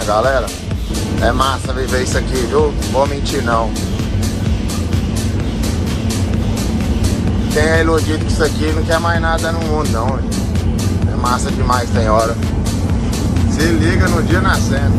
galera. É massa viver isso aqui, viu? Vou mentir não. Quem é iludido com isso aqui não quer mais nada no mundo não. É massa demais, tem hora. Se liga no dia nascendo.